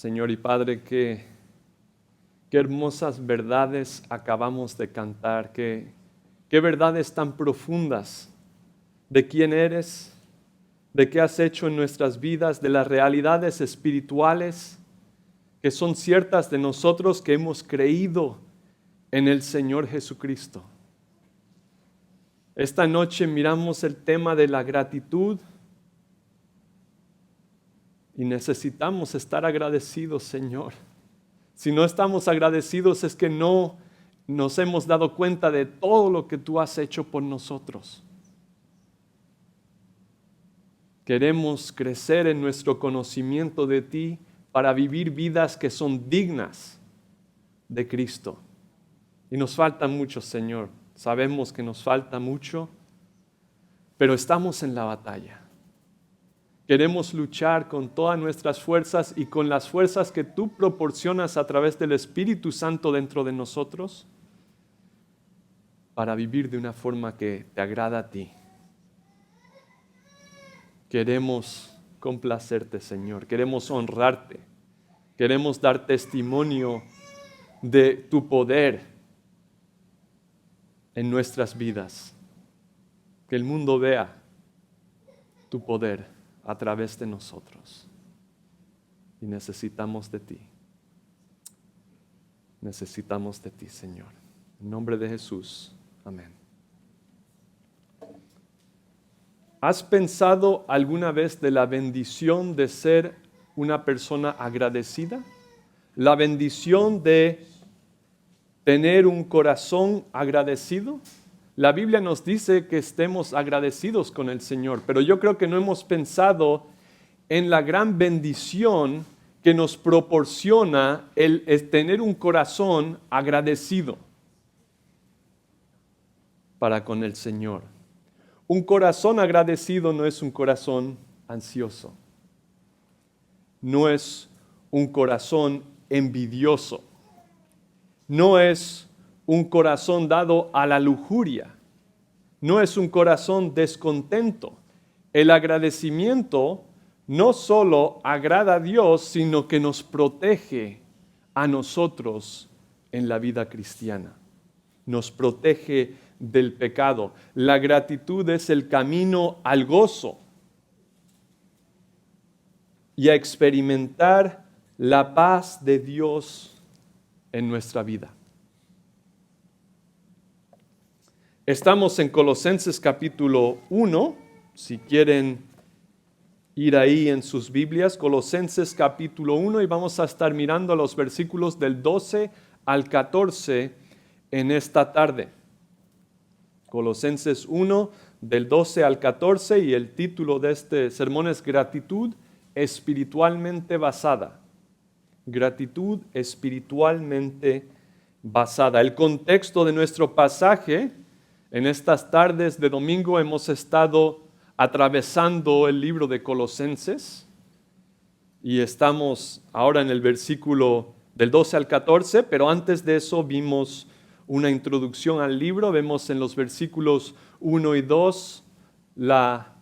Señor y Padre, qué hermosas verdades acabamos de cantar, qué verdades tan profundas de quién eres, de qué has hecho en nuestras vidas, de las realidades espirituales que son ciertas de nosotros que hemos creído en el Señor Jesucristo. Esta noche miramos el tema de la gratitud y necesitamos estar agradecidos, Señor. Si no estamos agradecidos es que no nos hemos dado cuenta de todo lo que tú has hecho por nosotros. Queremos crecer en nuestro conocimiento de ti para vivir vidas que son dignas de Cristo. Y nos falta mucho, Señor. Sabemos que nos falta mucho, pero estamos en la batalla. Queremos luchar con todas nuestras fuerzas y con las fuerzas que tú proporcionas a través del Espíritu Santo dentro de nosotros para vivir de una forma que te agrada a ti. Queremos complacerte, Señor. Queremos honrarte. Queremos dar testimonio de tu poder en nuestras vidas. Que el mundo vea tu poder a través de nosotros. Y necesitamos de ti. Necesitamos de ti, Señor. En nombre de Jesús. Amén. ¿Has pensado alguna vez de la bendición de ser una persona agradecida? La bendición de tener un corazón agradecido. La Biblia nos dice que estemos agradecidos con el Señor, pero yo creo que no hemos pensado en la gran bendición que nos proporciona el tener un corazón agradecido para con el Señor. Un corazón agradecido no es un corazón ansioso, no es un corazón envidioso, no es un corazón dado a la lujuria, no es un corazón descontento. El agradecimiento no solo agrada a Dios, sino que nos protege a nosotros en la vida cristiana. Nos protege del pecado. La gratitud es el camino al gozo y a experimentar la paz de Dios en nuestra vida. Estamos en Colosenses capítulo 1, si quieren ir ahí en sus Biblias, Colosenses capítulo 1, y vamos a estar mirando los versículos del 12 al 14 en esta tarde. Colosenses 1, del 12 al 14, y el título de este sermón es Gratitud espiritualmente basada. Gratitud espiritualmente basada. El contexto de nuestro pasaje, en estas tardes de domingo hemos estado atravesando el libro de Colosenses y estamos ahora en el versículo del 12 al 14, pero antes de eso vimos una introducción al libro. Vemos en los versículos 1 y 2 la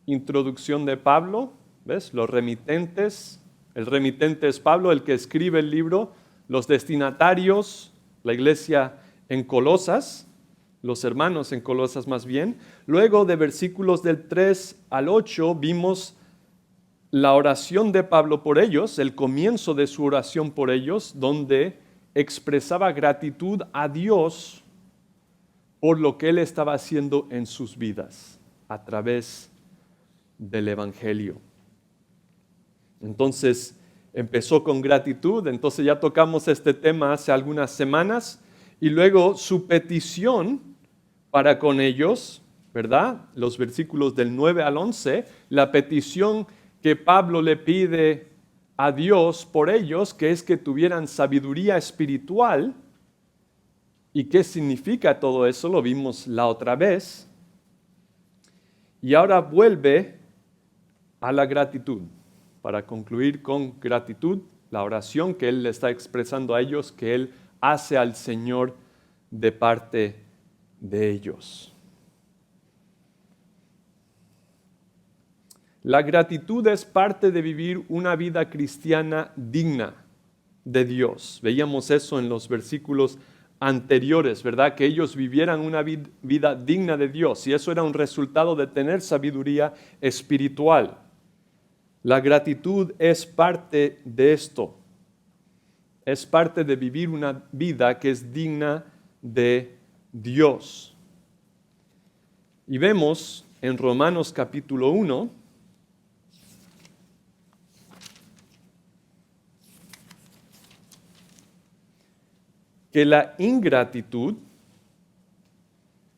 introducción de Pablo, ¿ves? Los remitentes, el remitente es Pablo, el que escribe el libro, los destinatarios, la iglesia en Colosas, los hermanos en Colosas más bien. Luego de versículos del 3 al 8 vimos la oración de Pablo por ellos, el comienzo de su oración por ellos, donde expresaba gratitud a Dios por lo que Él estaba haciendo en sus vidas a través del Evangelio. Entonces empezó con gratitud, entonces ya tocamos este tema hace algunas semanas, y luego su petición para con ellos, ¿verdad? Los versículos del 9 al 11, la petición que Pablo le pide a Dios por ellos, que es que tuvieran sabiduría espiritual. ¿Y qué significa todo eso? Lo vimos la otra vez. Y ahora vuelve a la gratitud, para concluir con gratitud, la oración que él le está expresando a ellos, que él hace al Señor de parte de ellos. La gratitud es parte de vivir una vida cristiana digna de Dios. Veíamos eso en los versículos anteriores, ¿verdad? Que ellos vivieran una vida digna de Dios, y eso era un resultado de tener sabiduría espiritual. La gratitud es parte de esto. Es parte de vivir una vida que es digna de Dios. Y vemos en Romanos capítulo 1, que la ingratitud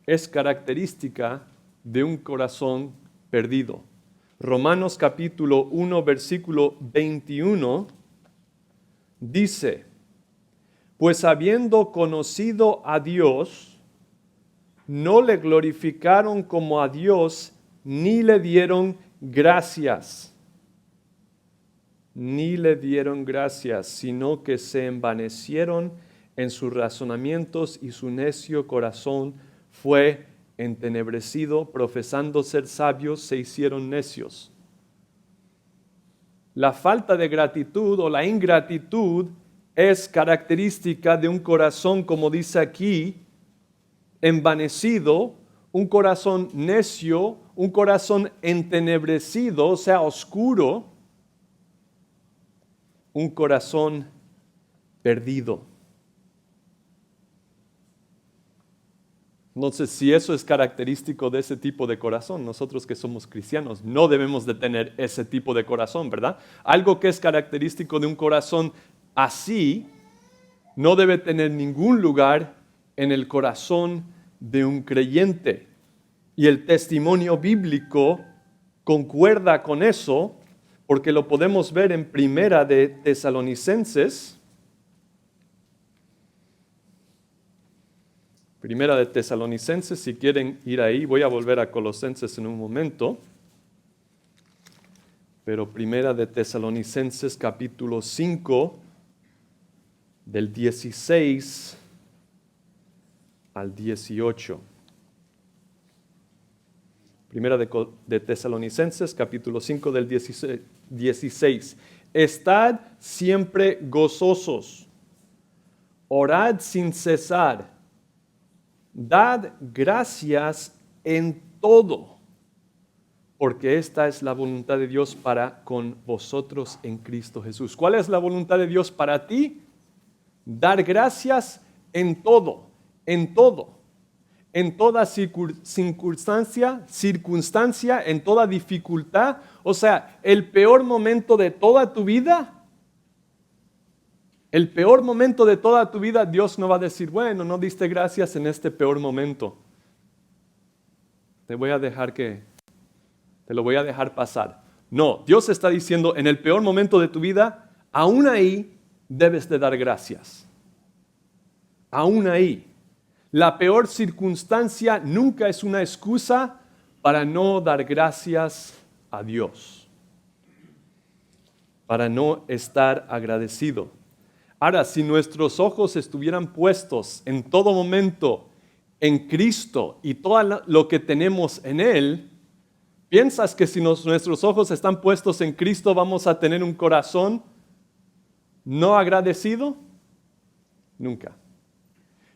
es característica de un corazón perdido. Romanos capítulo 1, versículo 21, dice, pues habiendo conocido a Dios, no le glorificaron como a Dios, ni le dieron gracias. Ni le dieron gracias, sino que se envanecieron en sus razonamientos y su necio corazón fue entenebrecido, profesando ser sabios, se hicieron necios. La falta de gratitud o la ingratitud es característica de un corazón, como dice aquí, envanecido, un corazón necio, un corazón entenebrecido, o sea, oscuro, un corazón perdido. Entonces, si eso es característico de ese tipo de corazón, nosotros que somos cristianos no debemos de tener ese tipo de corazón, ¿verdad? Algo que es característico de un corazón así no debe tener ningún lugar en el corazón de un creyente. Y el testimonio bíblico concuerda con eso, porque lo podemos ver en Primera de Tesalonicenses. Primera de Tesalonicenses, si quieren ir ahí, voy a volver a Colosenses en un momento. Pero Primera de Tesalonicenses capítulo 5, del 16 al 18. Primera de Tesalonicenses capítulo 5 del 16. Estad siempre gozosos, orad sin cesar, dad gracias en todo, porque esta es la voluntad de Dios para con vosotros en Cristo Jesús. ¿Cuál es la voluntad de Dios para ti? Dar gracias en todo, en toda circunstancia, en toda dificultad. O sea, el peor momento de toda tu vida, Dios no va a decir, bueno, no diste gracias en este peor momento. Te lo voy a dejar pasar. No, Dios está diciendo, en el peor momento de tu vida, aún ahí debes de dar gracias. Aún ahí. La peor circunstancia nunca es una excusa para no dar gracias a Dios, para no estar agradecido. Ahora, si nuestros ojos estuvieran puestos en todo momento en Cristo y todo lo que tenemos en Él, ¿piensas que si nuestros ojos están puestos en Cristo vamos a tener un corazón no agradecido? Nunca.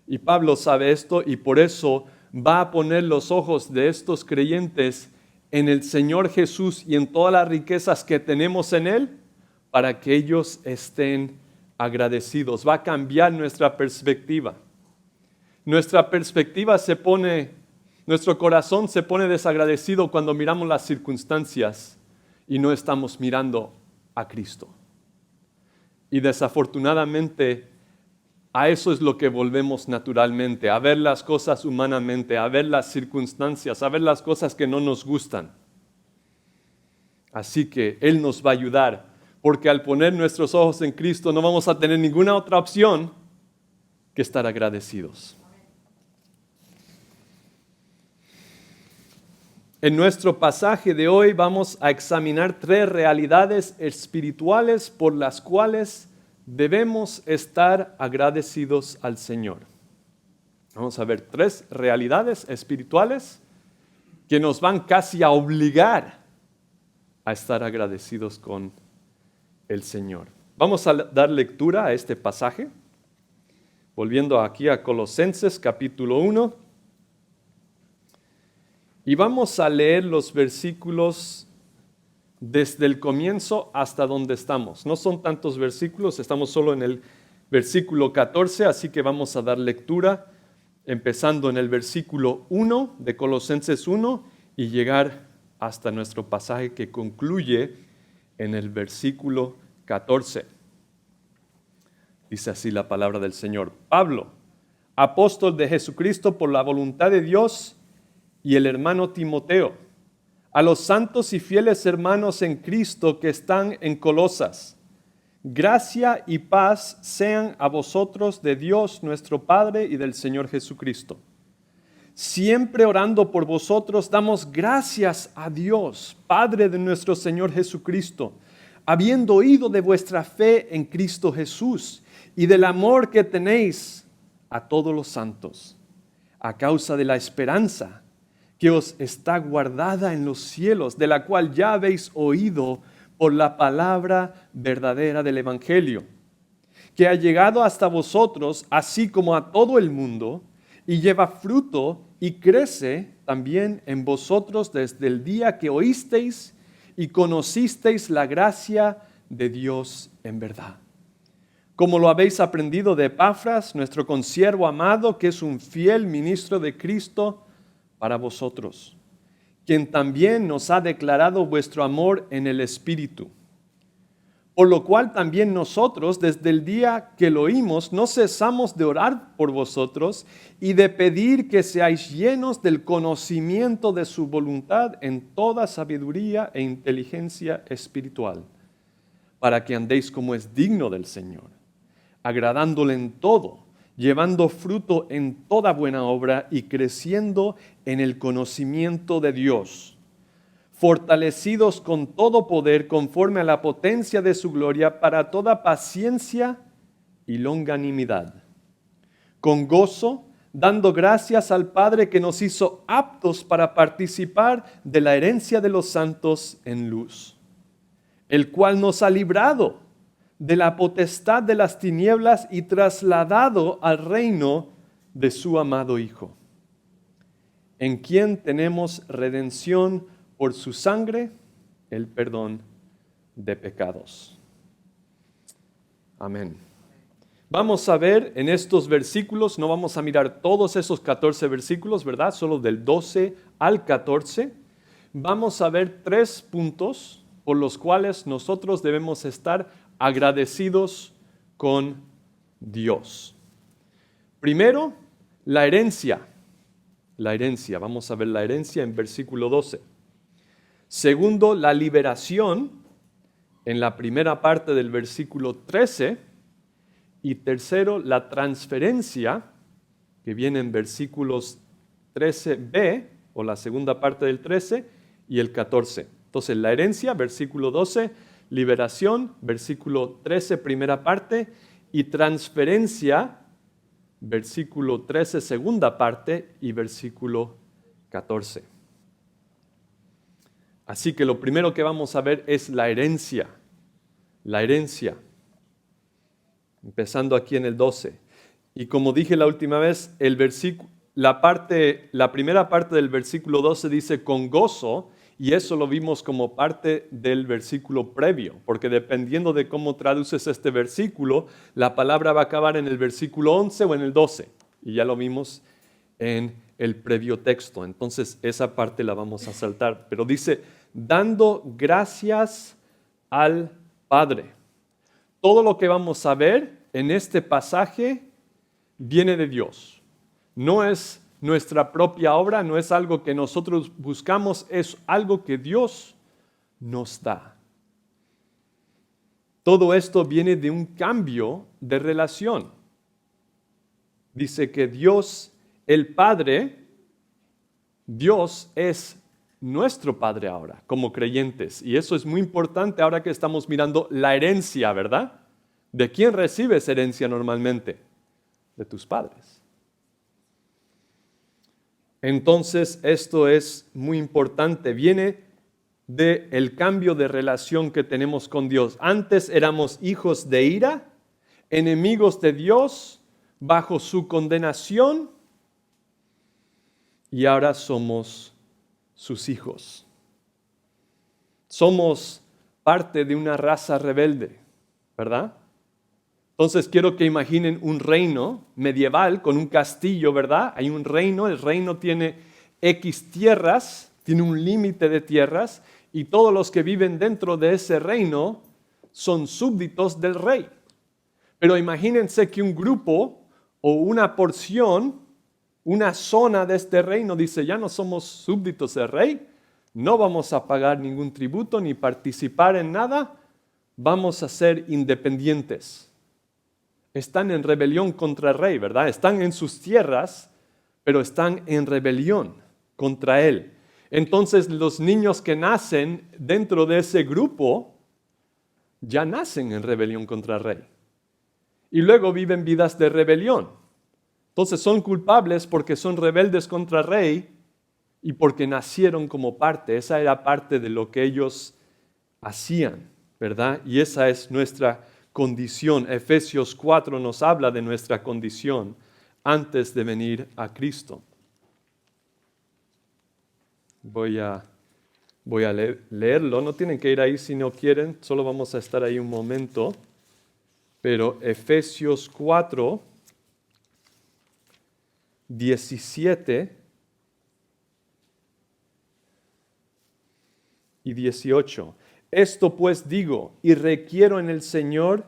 Y Pablo sabe esto y por eso va a poner los ojos de estos creyentes en el Señor Jesús y en todas las riquezas que tenemos en Él para que ellos estén agradecidos. Va a cambiar nuestra perspectiva. Nuestro corazón se pone desagradecido cuando miramos las circunstancias y no estamos mirando a Cristo. Y desafortunadamente, a eso es lo que volvemos naturalmente, a ver las cosas humanamente, a ver las circunstancias, a ver las cosas que no nos gustan. Así que Él nos va a ayudar, porque al poner nuestros ojos en Cristo no vamos a tener ninguna otra opción que estar agradecidos. En nuestro pasaje de hoy vamos a examinar 3 realidades espirituales por las cuales debemos estar agradecidos al Señor. Vamos a ver 3 realidades espirituales que nos van casi a obligar a estar agradecidos con el Señor. Vamos a dar lectura a este pasaje, volviendo aquí a Colosenses capítulo 1, y vamos a leer los versículos desde el comienzo hasta donde estamos. No son tantos versículos, estamos solo en el versículo 14, así que vamos a dar lectura empezando en el versículo 1 de Colosenses 1 y llegar hasta nuestro pasaje que concluye en el versículo 14. Dice así la palabra del Señor. Pablo, apóstol de Jesucristo por la voluntad de Dios, y el hermano Timoteo, a los santos y fieles hermanos en Cristo que están en Colosas. Gracia y paz sean a vosotros de Dios nuestro Padre y del Señor Jesucristo. Siempre orando por vosotros, damos gracias a Dios, Padre de nuestro Señor Jesucristo, habiendo oído de vuestra fe en Cristo Jesús y del amor que tenéis a todos los santos, a causa de la esperanza que os está guardada en los cielos, de la cual ya habéis oído por la palabra verdadera del Evangelio, que ha llegado hasta vosotros, así como a todo el mundo, y lleva fruto y crece también en vosotros desde el día que oísteis y conocisteis la gracia de Dios en verdad. Como lo habéis aprendido de Epafras, nuestro consiervo amado, que es un fiel ministro de Cristo para vosotros, quien también nos ha declarado vuestro amor en el Espíritu. Por lo cual también nosotros, desde el día que lo oímos, no cesamos de orar por vosotros y de pedir que seáis llenos del conocimiento de su voluntad en toda sabiduría e inteligencia espiritual, para que andéis como es digno del Señor, agradándole en todo, llevando fruto en toda buena obra y creciendo en el conocimiento de Dios, fortalecidos con todo poder conforme a la potencia de su gloria para toda paciencia y longanimidad, con gozo, dando gracias al Padre que nos hizo aptos para participar de la herencia de los santos en luz, el cual nos ha librado de la potestad de las tinieblas y trasladado al reino de su amado Hijo, en quien tenemos redención por su sangre, el perdón de pecados. Amén. Vamos a ver en estos versículos, no vamos a mirar todos esos 14 versículos, ¿verdad? Solo del 12 al 14. Vamos a ver 3 puntos por los cuales nosotros debemos estar agradecidos con Dios. Primero, la herencia. La herencia, vamos a ver la herencia en versículo 12. Segundo, la liberación en la primera parte del versículo 13. Y tercero, la transferencia, que viene en versículos 13b, o la segunda parte del 13, y el 14. Entonces, la herencia, versículo 12, liberación, versículo 13, primera parte, y transferencia, versículo 13, segunda parte, y versículo 14. Así que lo primero que vamos a ver es la herencia. La herencia. Empezando aquí en el 12. Y como dije la última vez, la primera parte del versículo 12 dice con gozo, y eso lo vimos como parte del versículo previo, porque dependiendo de cómo traduces este versículo, la palabra va a acabar en el versículo 11 o en el 12, y ya lo vimos en el previo texto. Entonces esa parte la vamos a saltar, pero dice, dando gracias al Padre. Todo lo que vamos a ver en este pasaje viene de Dios. No es nuestra propia obra, no es algo que nosotros buscamos, es algo que Dios nos da. Todo esto viene de un cambio de relación. Dice que Dios, el Padre, Dios es nuestro Padre ahora, como creyentes. Y eso es muy importante ahora que estamos mirando la herencia, ¿verdad? ¿De quién recibes herencia normalmente? De tus padres. Entonces, esto es muy importante. Viene del cambio de relación que tenemos con Dios. Antes éramos hijos de ira, enemigos de Dios, bajo su condenación, y ahora somos sus hijos. Somos parte de una raza rebelde, ¿verdad? Entonces quiero que imaginen un reino medieval con un castillo, ¿verdad? Hay un reino, el reino tiene X tierras, tiene un límite de tierras, y todos los que viven dentro de ese reino son súbditos del rey. Pero imagínense que un grupo o una porción, una zona de este reino dice, ya no somos súbditos del rey, no vamos a pagar ningún tributo ni participar en nada, vamos a ser independientes. Están en rebelión contra el rey, ¿verdad? Están en sus tierras, pero están en rebelión contra él. Entonces los niños que nacen dentro de ese grupo ya nacen en rebelión contra el rey. Y luego viven vidas de rebelión. Entonces son culpables porque son rebeldes contra el rey y porque nacieron como parte. Esa era parte de lo que ellos hacían, ¿verdad? Y esa es nuestra condición. Efesios 4 nos habla de nuestra condición antes de venir a Cristo. Voy a leerlo, no tienen que ir ahí si no quieren, solo vamos a estar ahí un momento. Pero Efesios 4, 17 y 18. Esto pues digo y requiero en el Señor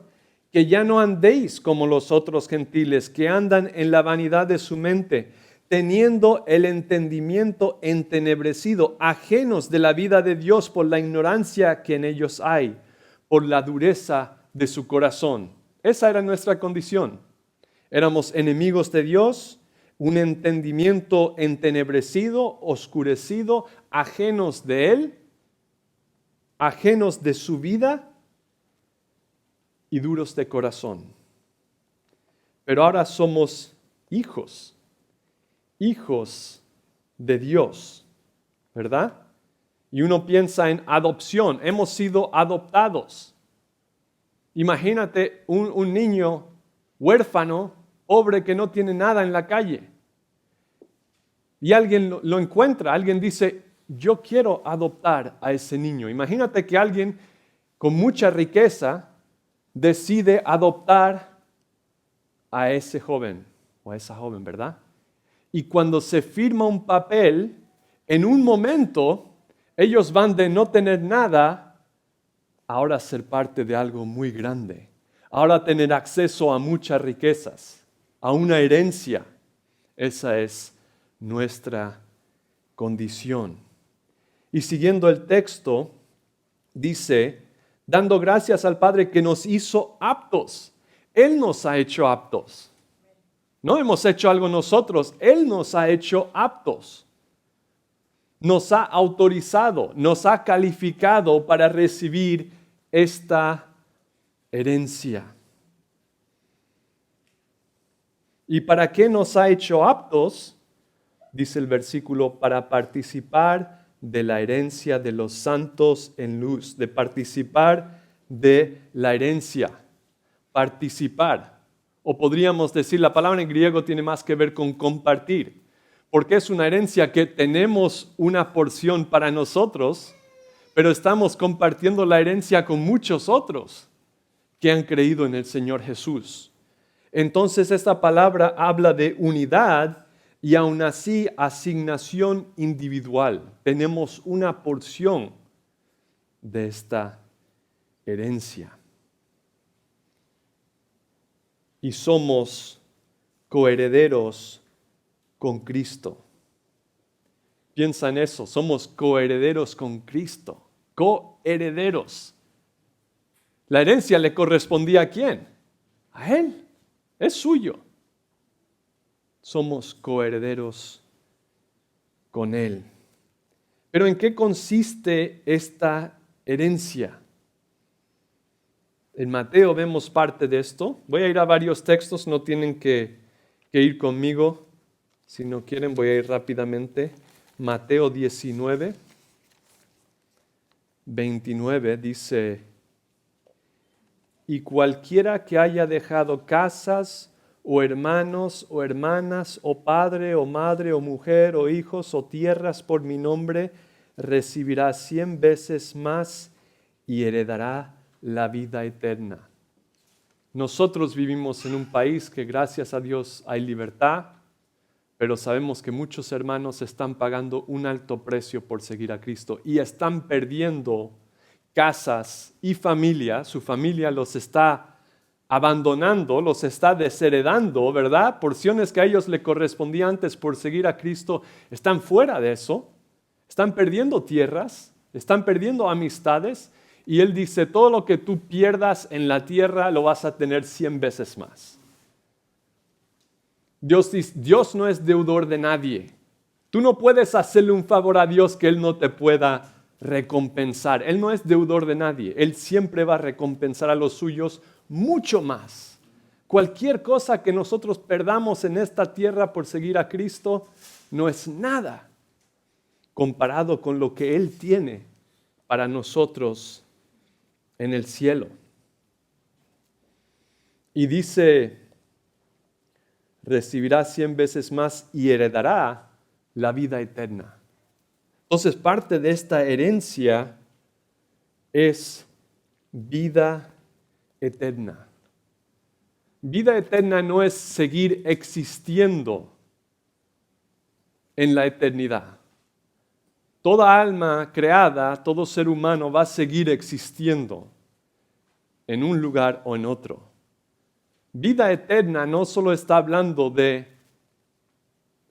que ya no andéis como los otros gentiles que andan en la vanidad de su mente, teniendo el entendimiento entenebrecido, ajenos de la vida de Dios por la ignorancia que en ellos hay, por la dureza de su corazón. Esa era nuestra condición. Éramos enemigos de Dios, un entendimiento entenebrecido, oscurecido, ajenos de Él, ajenos de su vida y duros de corazón. Pero ahora somos hijos de Dios, ¿verdad? Y uno piensa en adopción, hemos sido adoptados. Imagínate un niño huérfano, pobre, que no tiene nada en la calle. Y alguien lo encuentra, alguien dice, yo quiero adoptar a ese niño. Imagínate que alguien con mucha riqueza decide adoptar a ese joven o a esa joven, ¿verdad? Y cuando se firma un papel, en un momento, ellos van de no tener nada ahora ser parte de algo muy grande, ahora tener acceso a muchas riquezas, a una herencia. Esa es nuestra condición. Y siguiendo el texto, dice, dando gracias al Padre que nos hizo aptos. Él nos ha hecho aptos. No hemos hecho algo nosotros, Él nos ha hecho aptos. Nos ha autorizado, nos ha calificado para recibir esta herencia. ¿Y para qué nos ha hecho aptos? Dice el versículo, para participar de la herencia de los santos en luz, de participar de la herencia, participar. O podríamos decir, la palabra en griego tiene más que ver con compartir, porque es una herencia que tenemos una porción para nosotros, pero estamos compartiendo la herencia con muchos otros que han creído en el Señor Jesús. Entonces esta palabra habla de unidad y aún así asignación individual. Tenemos una porción de esta herencia. Y somos coherederos con Cristo. Piensa en eso, somos coherederos con Cristo, coherederos. La herencia le correspondía ¿a quién? A Él, es suyo. Somos coherederos con Él. Pero ¿en qué consiste esta herencia? En Mateo vemos parte de esto. Voy a ir a varios textos, no tienen que ir conmigo. Si no quieren, voy a ir rápidamente. Mateo 19. 29 dice: y cualquiera que haya dejado casas, o hermanos, o hermanas, o padre, o madre, o mujer, o hijos, o tierras por mi nombre, recibirá 100 veces más y heredará la vida eterna. Nosotros vivimos en un país que gracias a Dios hay libertad, pero sabemos que muchos hermanos están pagando un alto precio por seguir a Cristo y están perdiendo casas y familia. Su familia los está abandonando, los está desheredando, ¿verdad? Porciones que a ellos le correspondían antes por seguir a Cristo están fuera de eso. Están perdiendo tierras, están perdiendo amistades. Y Él dice, todo lo que tú pierdas en la tierra lo vas a tener 100 veces más. Dios no es deudor de nadie. Tú no puedes hacerle un favor a Dios que Él no te pueda recompensar. Él no es deudor de nadie. Él siempre va a recompensar a los suyos mucho más. Cualquier cosa que nosotros perdamos en esta tierra por seguir a Cristo no es nada comparado con lo que Él tiene para nosotros en el cielo. Y dice, recibirá 100 veces más y heredará la vida eterna. Entonces, parte de esta herencia es vida eterna. Vida eterna no es seguir existiendo en la eternidad. Toda alma creada, todo ser humano va a seguir existiendo en un lugar o en otro. Vida eterna no solo está hablando de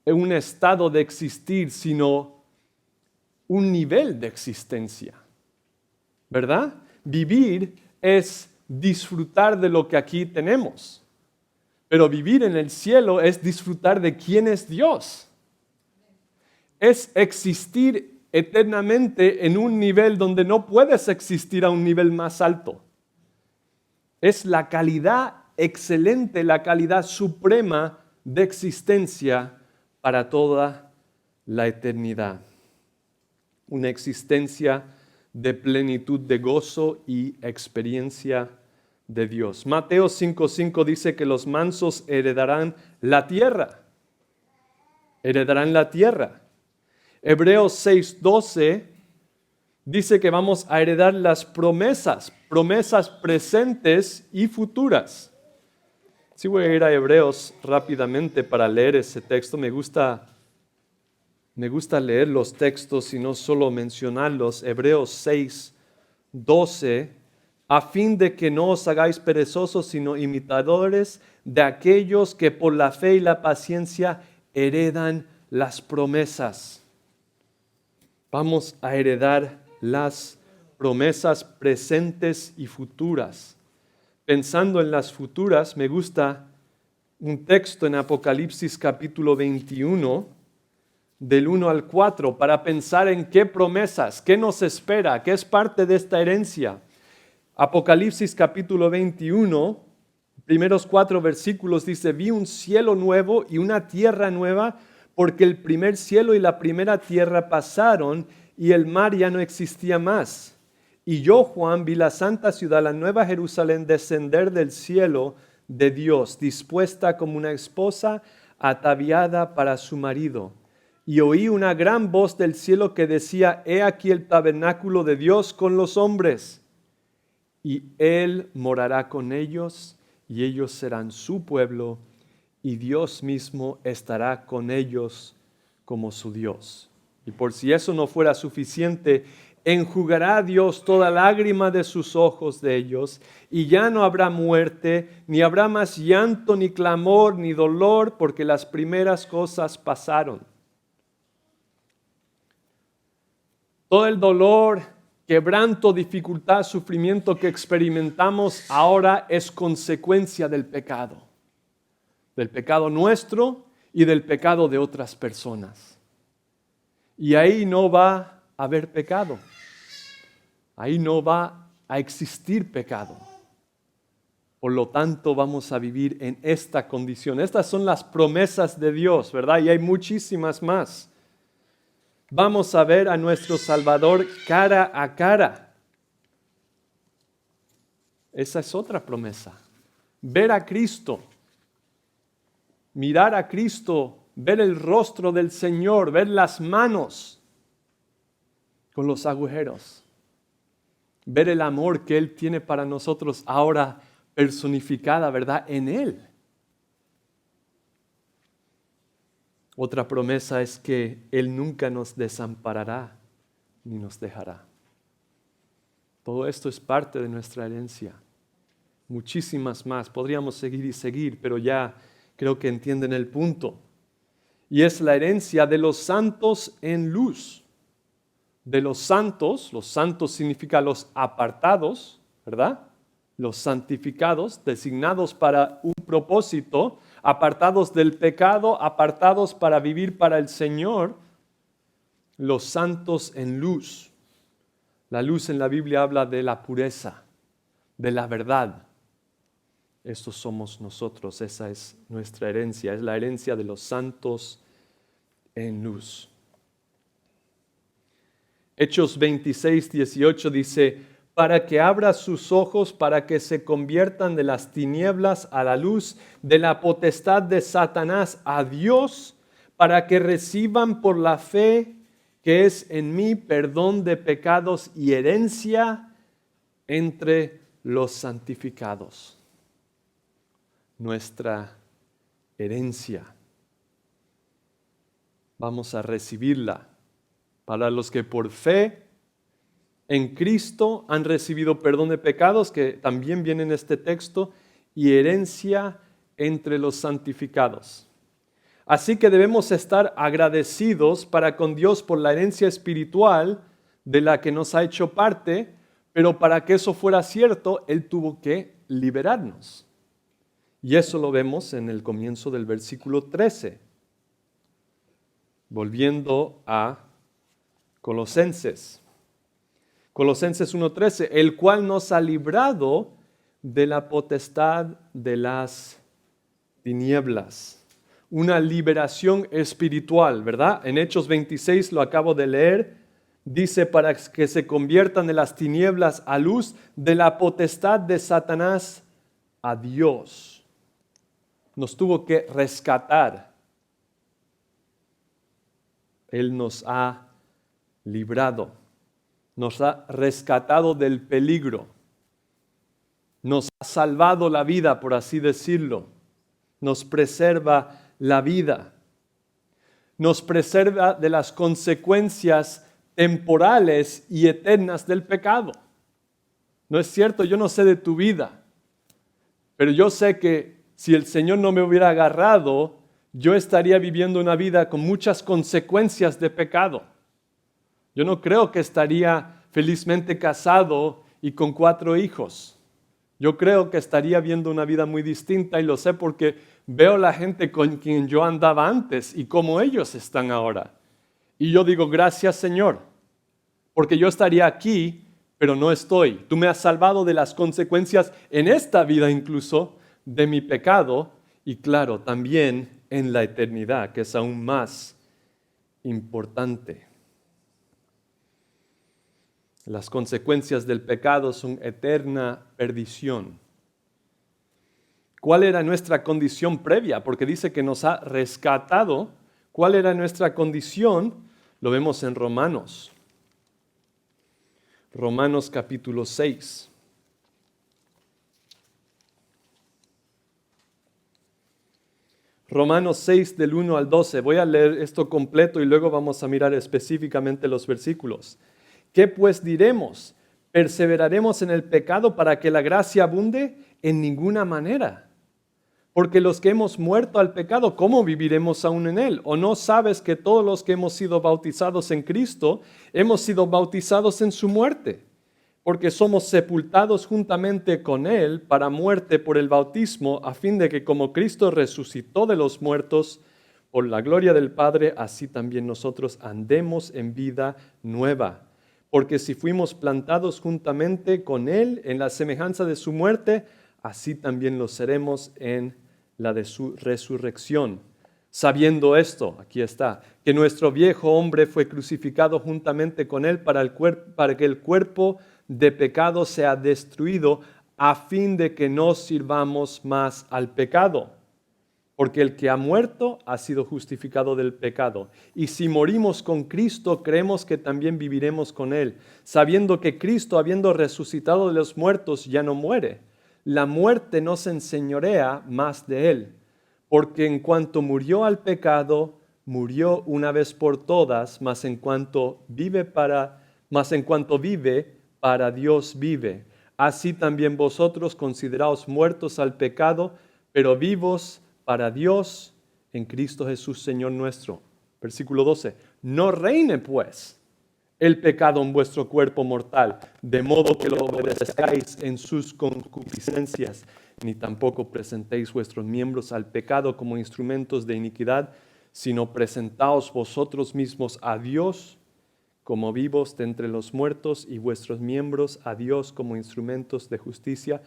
un estado de existir, sino un nivel de existencia, ¿verdad? Vivir es disfrutar de lo que aquí tenemos, pero vivir en el cielo es disfrutar de quién es Dios. Es existir eternamente en un nivel donde no puedes existir a un nivel más alto. Es la calidad excelente, la calidad suprema de existencia para toda la eternidad. Una existencia de plenitud de gozo y experiencia de Dios. Mateo 5:5 dice que los mansos heredarán la tierra. Heredarán la tierra. Hebreos 6:12 dice que vamos a heredar las promesas presentes y futuras. Sí, voy a ir a Hebreos rápidamente para leer ese texto. Me gusta leer los textos y no solo mencionarlos. Hebreos 6:12, a fin de que no os hagáis perezosos, sino imitadores de aquellos que por la fe y la paciencia heredan las promesas. Vamos a heredar las promesas presentes y futuras. Pensando en las futuras, me gusta un texto en Apocalipsis capítulo 21, del 1 al 4, para pensar en qué promesas, qué nos espera, qué es parte de esta herencia. Apocalipsis capítulo 21, primeros 4 versículos dice, vi un cielo nuevo y una tierra nueva, porque el primer cielo y la primera tierra pasaron y el mar ya no existía más. Y yo, Juan, vi la santa ciudad, la nueva Jerusalén, descender del cielo de Dios, dispuesta como una esposa ataviada para su marido. Y oí una gran voz del cielo que decía, he aquí el tabernáculo de Dios con los hombres, y Él morará con ellos, y ellos serán su pueblo, y Dios mismo estará con ellos como su Dios. Y por si eso no fuera suficiente, enjugará a Dios toda lágrima de sus ojos de ellos, y ya no habrá muerte, ni habrá más llanto, ni clamor, ni dolor, porque las primeras cosas pasaron. Todo el dolor, quebranto, dificultad, sufrimiento que experimentamos ahora es consecuencia del pecado nuestro y del pecado de otras personas. Y ahí no va a haber pecado. Ahí no va a existir pecado. Por lo tanto, vamos a vivir en esta condición. Estas son las promesas de Dios, ¿verdad? Y hay muchísimas más. Vamos a ver a nuestro Salvador cara a cara. Esa es otra promesa. Ver a Cristo, mirar a Cristo, ver el rostro del Señor, ver las manos con los agujeros, ver el amor que Él tiene para nosotros ahora personificada, ¿verdad?, en Él. Otra promesa es que Él nunca nos desamparará ni nos dejará. Todo esto es parte de nuestra herencia. Muchísimas más. Podríamos seguir y seguir, pero ya creo que entienden el punto. Y es la herencia de los santos en luz. De los santos significa los apartados, ¿verdad? Los santificados, designados para un propósito, apartados del pecado, apartados para vivir para el Señor, los santos en luz. La luz en la Biblia habla de la pureza, de la verdad. Estos somos nosotros, esa es nuestra herencia, es la herencia de los santos en luz. Hechos 26, 18 dice, para que abra sus ojos, para que se conviertan de las tinieblas a la luz, de la potestad de Satanás a Dios, para que reciban por la fe que es en mí perdón de pecados y herencia entre los santificados. Nuestra herencia. Vamos a recibirla para los que por fe en Cristo han recibido perdón de pecados, que también viene en este texto, y herencia entre los santificados. Así que debemos estar agradecidos para con Dios por la herencia espiritual de la que nos ha hecho parte, pero para que eso fuera cierto, Él tuvo que liberarnos. Y eso lo vemos en el comienzo del versículo 13. Volviendo a Colosenses. Colosenses 1:13, el cual nos ha librado de la potestad de las tinieblas. Una liberación espiritual, ¿verdad? En Hechos 26 lo acabo de leer. Dice, para que se conviertan de las tinieblas a luz, de la potestad de Satanás a Dios. Nos tuvo que rescatar. Él nos ha librado. Nos ha rescatado del peligro. Nos ha salvado la vida, por así decirlo. Nos preserva la vida. Nos preserva de las consecuencias temporales y eternas del pecado. ¿No es cierto? Yo no sé de tu vida, pero yo sé que si el Señor no me hubiera agarrado, yo estaría viviendo una vida con muchas consecuencias de pecado. Yo no creo que estaría felizmente casado y con 4 hijos. Yo creo que estaría viendo una vida muy distinta y lo sé porque veo la gente con quien yo andaba antes y cómo ellos están ahora. Y yo digo, gracias Señor, porque yo estaría aquí, pero no estoy. Tú me has salvado de las consecuencias en esta vida incluso de mi pecado y claro, también en la eternidad, que es aún más importante. Las consecuencias del pecado son eterna perdición. ¿Cuál era nuestra condición previa? Porque dice que nos ha rescatado. ¿Cuál era nuestra condición? Lo vemos en Romanos. Romanos capítulo 6. Romanos 6 del 1 al 12. Voy a leer esto completo y luego vamos a mirar específicamente los versículos. ¿Qué pues diremos? ¿Perseveraremos en el pecado para que la gracia abunde? En ninguna manera. Porque los que hemos muerto al pecado, ¿cómo viviremos aún en él? ¿O no sabes que todos los que hemos sido bautizados en Cristo, hemos sido bautizados en su muerte? Porque somos sepultados juntamente con él para muerte por el bautismo, a fin de que como Cristo resucitó de los muertos, por la gloria del Padre, así también nosotros andemos en vida nueva. Porque si fuimos plantados juntamente con Él en la semejanza de su muerte, así también lo seremos en la de su resurrección. Sabiendo esto, aquí está, que nuestro viejo hombre fue crucificado juntamente con él para que el cuerpo de pecado sea destruido, a fin de que no sirvamos más al pecado. Porque el que ha muerto ha sido justificado del pecado. Y si morimos con Cristo, creemos que también viviremos con Él, sabiendo que Cristo, habiendo resucitado de los muertos, ya no muere. La muerte no se enseñorea más de Él, porque en cuanto murió al pecado, murió una vez por todas, mas en cuanto vive, para Dios vive. Así también vosotros consideraos muertos al pecado, pero vivos para Dios en Cristo Jesús, Señor nuestro. Versículo 12. No reine pues el pecado en vuestro cuerpo mortal, de modo que lo obedezcáis en sus concupiscencias, ni tampoco presentéis vuestros miembros al pecado como instrumentos de iniquidad, sino presentaos vosotros mismos a Dios como vivos de entre los muertos y vuestros miembros a Dios como instrumentos de justicia,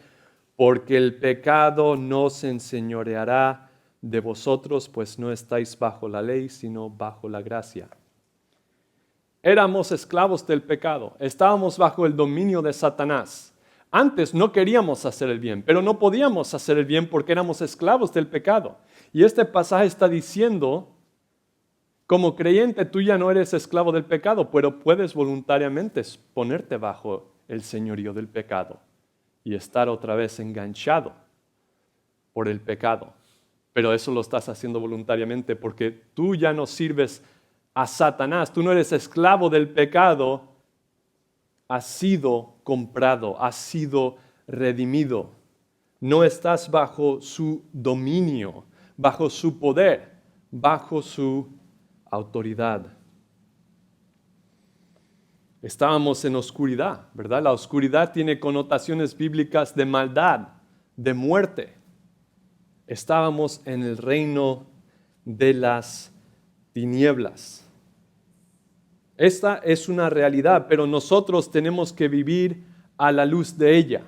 porque el pecado no se enseñoreará de vosotros, pues no estáis bajo la ley, sino bajo la gracia. Éramos esclavos del pecado, estábamos bajo el dominio de Satanás. Antes no queríamos hacer el bien, pero no podíamos hacer el bien porque éramos esclavos del pecado. Y este pasaje está diciendo, como creyente tú ya no eres esclavo del pecado, pero puedes voluntariamente ponerte bajo el señorío del pecado y estar otra vez enganchado por el pecado. Pero eso lo estás haciendo voluntariamente porque tú ya no sirves a Satanás, tú no eres esclavo del pecado, has sido comprado, has sido redimido. No estás bajo su dominio, bajo su poder, bajo su autoridad. Estábamos en oscuridad, ¿verdad? La oscuridad tiene connotaciones bíblicas de maldad, de muerte. Estábamos en el reino de las tinieblas. Esta es una realidad, pero nosotros tenemos que vivir a la luz de ella.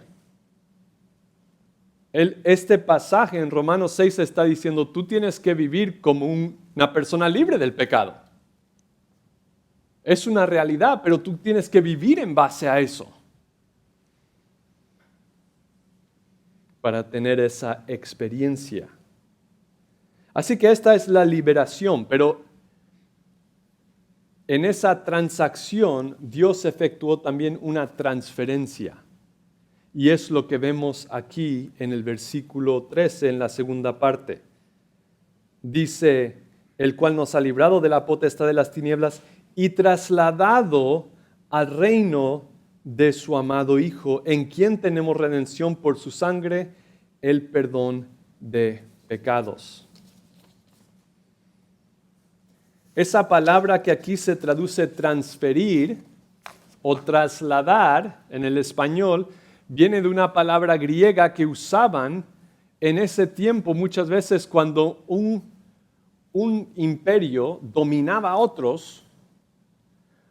Este pasaje en Romanos 6 está diciendo, tú tienes que vivir como una persona libre del pecado. Es una realidad, pero tú tienes que vivir en base a eso para tener esa experiencia. Así que esta es la liberación, pero en esa transacción Dios efectuó también una transferencia. Y es lo que vemos aquí en el versículo 13, en la segunda parte. Dice, el cual nos ha librado de la potestad de las tinieblas y trasladado al reino de su amado Hijo, en quien tenemos redención por su sangre, el perdón de pecados. Esa palabra que aquí se traduce transferir o trasladar en el español, viene de una palabra griega que usaban en ese tiempo muchas veces cuando un imperio dominaba a otros.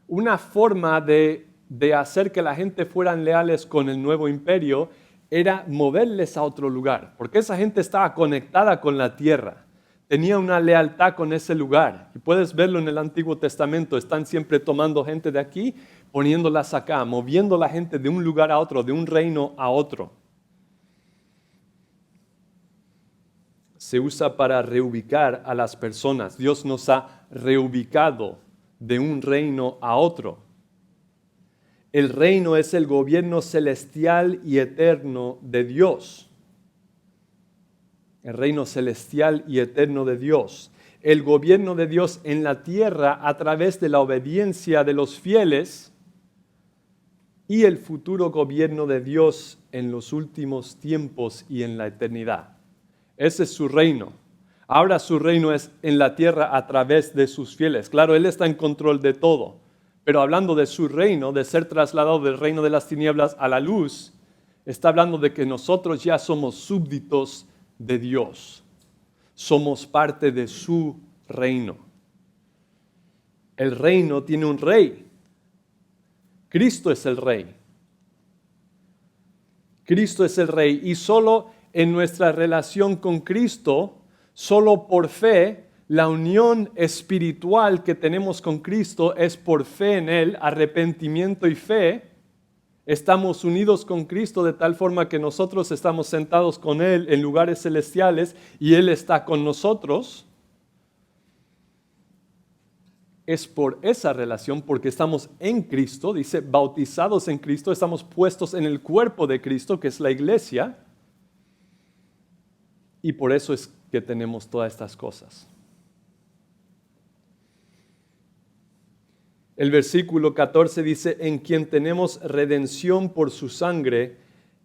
Una forma de hacer que la gente fueran leales con el nuevo imperio era moverles a otro lugar, porque esa gente estaba conectada con la tierra, tenía una lealtad con ese lugar. Y puedes verlo en el Antiguo Testamento, están siempre tomando gente de aquí, poniéndolas acá, moviendo la gente de un lugar a otro, de un reino a otro. Se usa para reubicar a las personas. Dios nos ha reubicado de un reino a otro. El reino es el gobierno celestial y eterno de Dios. El reino celestial y eterno de Dios. El gobierno de Dios en la tierra a través de la obediencia de los fieles y el futuro gobierno de Dios en los últimos tiempos y en la eternidad. Ese es su reino. Ahora su reino es en la tierra a través de sus fieles. Claro, Él está en control de todo. Pero hablando de su reino, de ser trasladado del reino de las tinieblas a la luz, está hablando de que nosotros ya somos súbditos de Dios. Somos parte de su reino. El reino tiene un rey. Cristo es el rey. Cristo es el rey y solo en nuestra relación con Cristo, solo por fe, La unión espiritual que tenemos con Cristo es por fe en Él, arrepentimiento y fe. Estamos unidos con Cristo de tal forma que nosotros estamos sentados con Él en lugares celestiales y Él está con nosotros. Es por esa relación, porque estamos en Cristo, dice, bautizados en Cristo, estamos puestos en el cuerpo de Cristo, que es la iglesia, y por eso es que tenemos todas estas cosas. El versículo 14 dice, en quien tenemos redención por su sangre,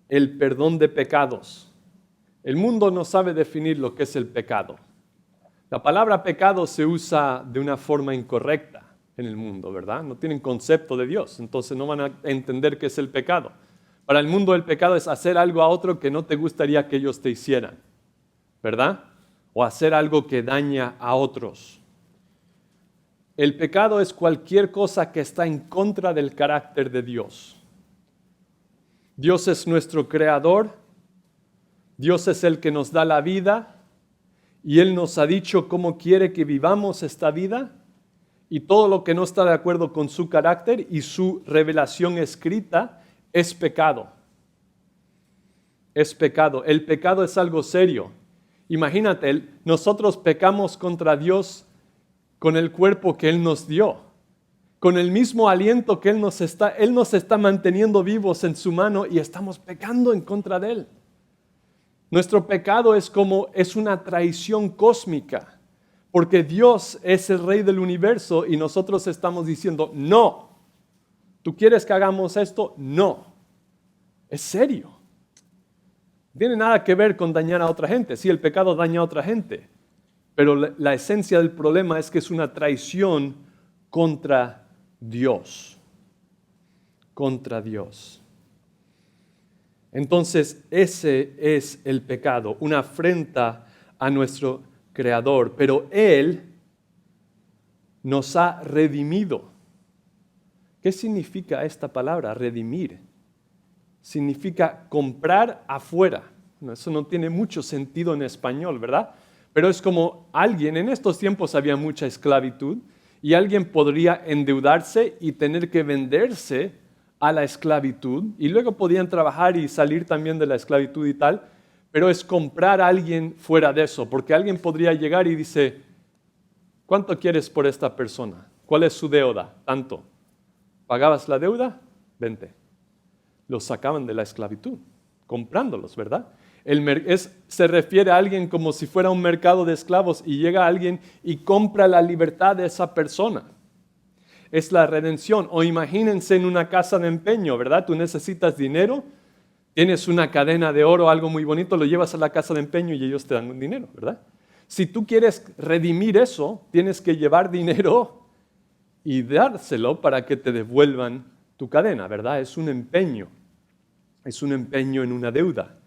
el perdón de pecados. El mundo no sabe definir lo que es el pecado. La palabra pecado se usa de una forma incorrecta en el mundo, ¿verdad? No tienen concepto de Dios, entonces no van a entender qué es el pecado. Para el mundo el pecado es hacer algo a otro que no te gustaría que ellos te hicieran, ¿verdad? O hacer algo que daña a otros. El pecado es cualquier cosa que está en contra del carácter de Dios. Dios es nuestro creador, Dios es el que nos da la vida, y Él nos ha dicho cómo quiere que vivamos esta vida, y todo lo que no está de acuerdo con su carácter y su revelación escrita es pecado. Es pecado. El pecado es algo serio. Imagínate, nosotros pecamos contra Dios con el cuerpo que Él nos dio, con el mismo aliento que Él nos está manteniendo vivos en su mano y estamos pecando en contra de Él. Nuestro pecado es una traición cósmica, porque Dios es el Rey del universo y nosotros estamos diciendo, no, ¿tú quieres que hagamos esto? No, es serio. No tiene nada que ver con dañar a otra gente. Sí, el pecado daña a otra gente, pero la esencia del problema es que es una traición contra Dios. Contra Dios. Entonces, ese es el pecado, una afrenta a nuestro Creador, pero Él nos ha redimido. ¿Qué significa esta palabra, redimir? Significa comprar afuera. Eso no tiene mucho sentido en español, ¿verdad? Pero es como alguien, en estos tiempos había mucha esclavitud, y alguien podría endeudarse y tener que venderse a la esclavitud, y luego podían trabajar y salir también de la esclavitud y tal, pero es comprar a alguien fuera de eso, porque alguien podría llegar y dice, ¿cuánto quieres por esta persona? ¿Cuál es su deuda? Tanto. ¿Pagabas la deuda? Vente. Los sacaban de la esclavitud, comprándolos, ¿verdad? Se refiere a alguien como si fuera un mercado de esclavos y llega alguien y compra la libertad de esa persona. Es la redención. O imagínense en una casa de empeño, ¿verdad? Tú necesitas dinero, tienes una cadena de oro, algo muy bonito, lo llevas a la casa de empeño y ellos te dan un dinero, ¿verdad? Si tú quieres redimir eso, tienes que llevar dinero y dárselo para que te devuelvan tu cadena, ¿verdad? Es un empeño en una deuda.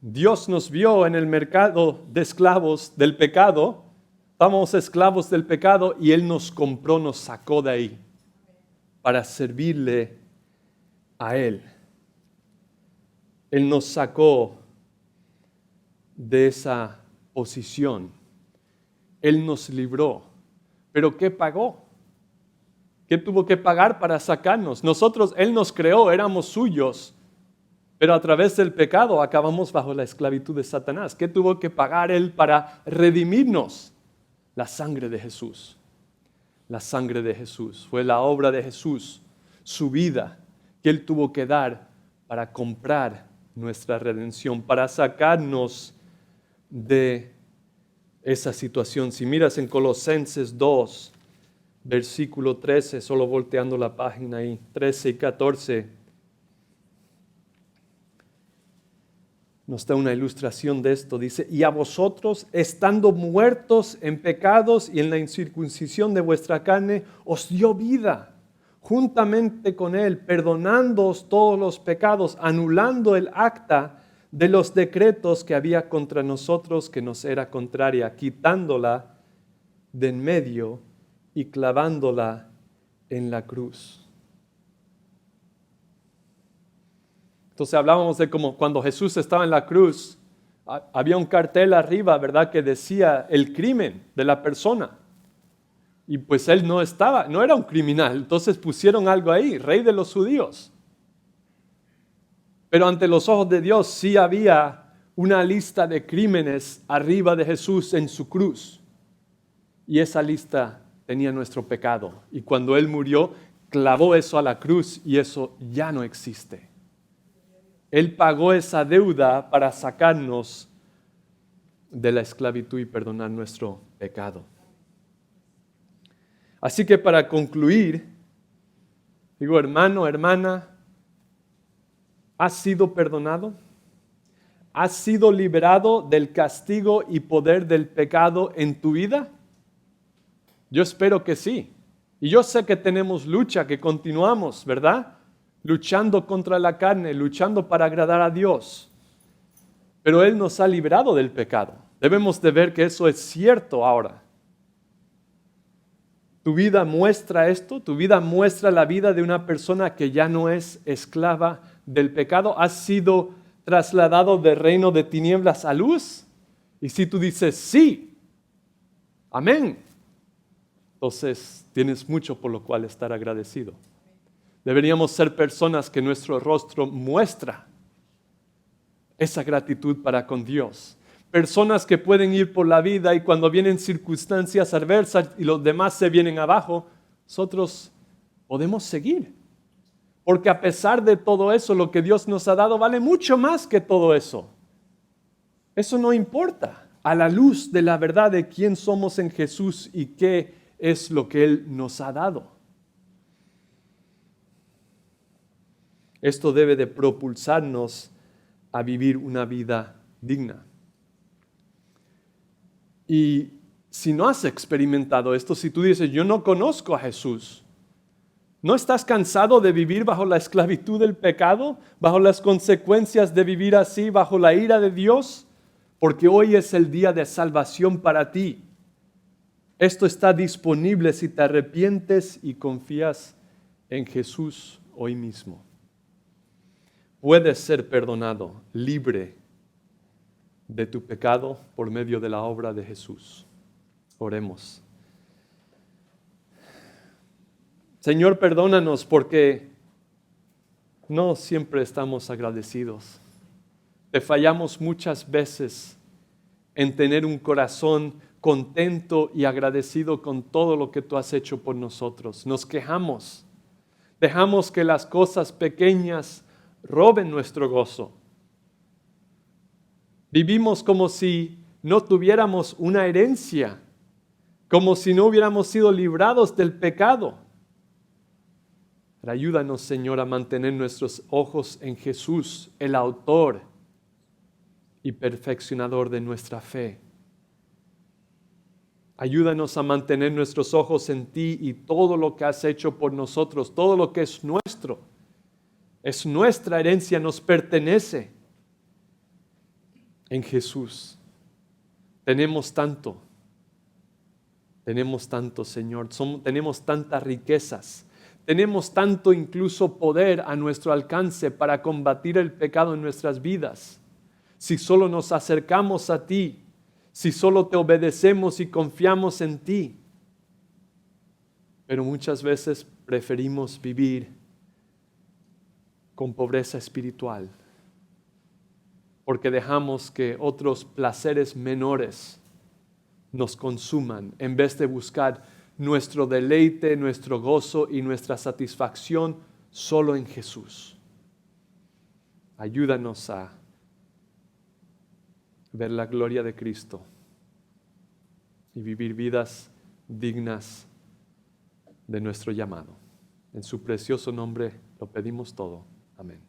Dios nos vio en el mercado de esclavos del pecado, estábamos esclavos del pecado y Él nos compró, nos sacó de ahí para servirle a Él. Él nos sacó de esa posición. Él nos libró. ¿Pero qué pagó? ¿Qué tuvo que pagar para sacarnos? Él nos creó, éramos suyos, pero a través del pecado acabamos bajo la esclavitud de Satanás. ¿Qué tuvo que pagar Él para redimirnos? La sangre de Jesús. La sangre de Jesús. Fue la obra de Jesús, su vida, que Él tuvo que dar para comprar nuestra redención, para sacarnos de esa situación. Si miras en Colosenses 2, versículo 13, solo volteando la página ahí, 13 y 14, nos da una ilustración de esto. Dice, y a vosotros, estando muertos en pecados y en la incircuncisión de vuestra carne, os dio vida juntamente con Él, perdonándoos todos los pecados, anulando el acta de los decretos que había contra nosotros, que nos era contraria, quitándola de en medio y clavándola en la cruz. Entonces hablábamos de cómo cuando Jesús estaba en la cruz, había un cartel arriba, ¿verdad?, que decía el crimen de la persona. Y pues él no era un criminal. Entonces pusieron algo ahí, rey de los judíos. Pero ante los ojos de Dios sí había una lista de crímenes arriba de Jesús en su cruz. Y esa lista tenía nuestro pecado. Y cuando Él murió, clavó eso a la cruz y eso ya no existe. Él pagó esa deuda para sacarnos de la esclavitud y perdonar nuestro pecado. Así que para concluir, digo, hermano, hermana, ¿has sido perdonado? ¿Has sido liberado del castigo y poder del pecado en tu vida? Yo espero que sí. Y yo sé que tenemos lucha, que continuamos, ¿verdad? Luchando contra la carne, luchando para agradar a Dios. Pero Él nos ha liberado del pecado. Debemos de ver que eso es cierto ahora. Tu vida muestra esto, tu vida muestra la vida de una persona que ya no es esclava del pecado. Has sido trasladado del reino de tinieblas a luz. Y si tú dices sí, amén, entonces tienes mucho por lo cual estar agradecido. Deberíamos ser personas que nuestro rostro muestra esa gratitud para con Dios. Personas que pueden ir por la vida y cuando vienen circunstancias adversas y los demás se vienen abajo, nosotros podemos seguir. Porque a pesar de todo eso, lo que Dios nos ha dado vale mucho más que todo eso. Eso no importa a la luz de la verdad de quién somos en Jesús y qué es lo que Él nos ha dado. Esto debe de propulsarnos a vivir una vida digna. Y si no has experimentado esto, si tú dices, yo no conozco a Jesús, ¿no estás cansado de vivir bajo la esclavitud del pecado, bajo las consecuencias de vivir así, bajo la ira de Dios? Porque hoy es el día de salvación para ti. Esto está disponible si te arrepientes y confías en Jesús hoy mismo. Puedes ser perdonado, libre de tu pecado por medio de la obra de Jesús. Oremos. Señor, perdónanos porque no siempre estamos agradecidos. Te fallamos muchas veces en tener un corazón contento y agradecido con todo lo que tú has hecho por nosotros. Nos quejamos. Dejamos que las cosas pequeñas roben nuestro gozo. Vivimos como si no tuviéramos una herencia, como si no hubiéramos sido librados del pecado. Pero ayúdanos, Señor, a mantener nuestros ojos en Jesús, el autor y perfeccionador de nuestra fe. Ayúdanos a mantener nuestros ojos en ti y todo lo que has hecho por nosotros, todo lo que es nuestro. Es nuestra herencia, nos pertenece en Jesús. Tenemos tanto, Señor. Tenemos tantas riquezas. Tenemos tanto incluso poder a nuestro alcance para combatir el pecado en nuestras vidas. Si solo nos acercamos a ti, si solo te obedecemos y confiamos en ti. Pero muchas veces preferimos vivir con pobreza espiritual, porque dejamos que otros placeres menores nos consuman en vez de buscar nuestro deleite, nuestro gozo y nuestra satisfacción solo en Jesús. Ayúdanos a ver la gloria de Cristo y vivir vidas dignas de nuestro llamado. En su precioso nombre lo pedimos todo. Amén.